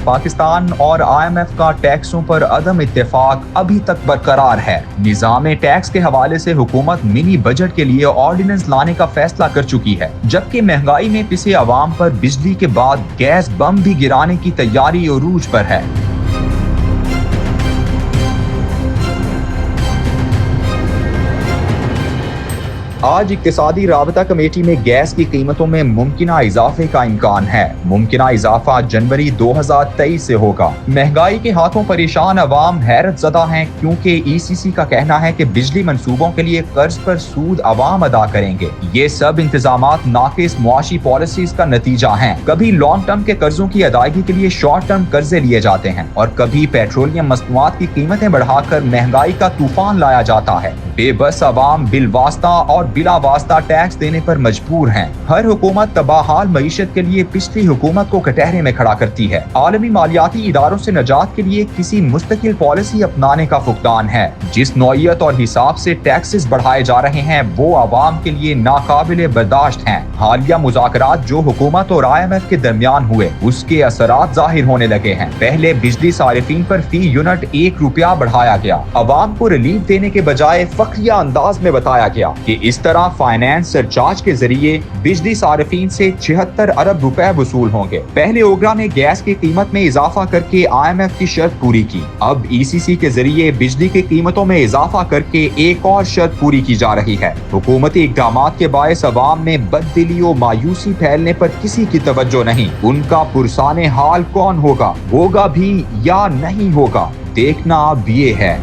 पाकिस्तान और IMF का टैक्सों पर अदम इत्तेफाक अभी तक बरकरार है। निजाम टैक्स के हवाले से हुकूमत मिनी बजट के लिए ऑर्डिनेंस लाने का फैसला कर चुकी है, जबकि महंगाई में पिसे अवाम पर बिजली के बाद गैस बम भी गिराने की तैयारी उरूज पर है। आज इक्तिसादी राबता कमेटी में गैस की कीमतों में मुमकिना इजाफे का इम्कान है। मुमकिना इजाफा जनवरी 2023 से होगा। महंगाई के हाथों परेशान अवाम हैरत ज़दा हैं, क्योंकि ECC का कहना है कि बिजली मंसूबों के लिए कर्ज पर सूद अवाम अदा करेंगे। ये सब इंतजामात नाकिस मुआशी पॉलिसीज का नतीजा हैं। कभी लॉन्ग टर्म के कर्जों की अदायगी के लिए शॉर्ट टर्म कर्जे लिए जाते हैं और कभी पेट्रोलियम मसनूआत की कीमतें बढ़ाकर महंगाई का तूफान लाया जाता है। बेबस अवाम बिलवास्ता और बिला वास्ता टैक्स देने पर मजबूर हैं। हर हुकूमत तबाहाल मईशत के लिए पिछली हुकूमत को कटहरे में खड़ा करती है। आलमी मालियाती इदारों से नजात के लिए किसी मुस्तकिल पॉलिसी अपनाने का फुकदान है। जिस नौइयत और हिसाब से टैक्सेस बढ़ाए जा रहे हैं वो आवाम के लिए नाकाबिले बर्दाश्त हैं। हालिया मुज़ाकरात जो हुकूमत और IMF के दरमियान हुए उसके असरात जाहिर होने लगे हैं। पहले बिजली सारिफीन पर फी यूनिट ₹1 बढ़ाया गया। अवाम को रिलीफ देने के बजाय फखरिया अंदाज में बताया गया कि इस तरह फाइनेंस सरचार्ज के जरिए बिजली सारिफीन से 76 अरब रुपए वसूल होंगे। पहले ओगरा ने गैस की कीमत में इजाफा करके IMF की शर्त पूरी की। अब ECC के जरिए बिजली की कीमतों में इजाफा करके एक और शर्त पूरी की जा रही है। हुकूमती इक़दामात के बायस अवाम में बददिली और मायूसी फैलने पर किसी की तवज्जो नहीं। उनका पुरसाने हाल कौन होगा भी या नहीं होगा, देखना अब ये है।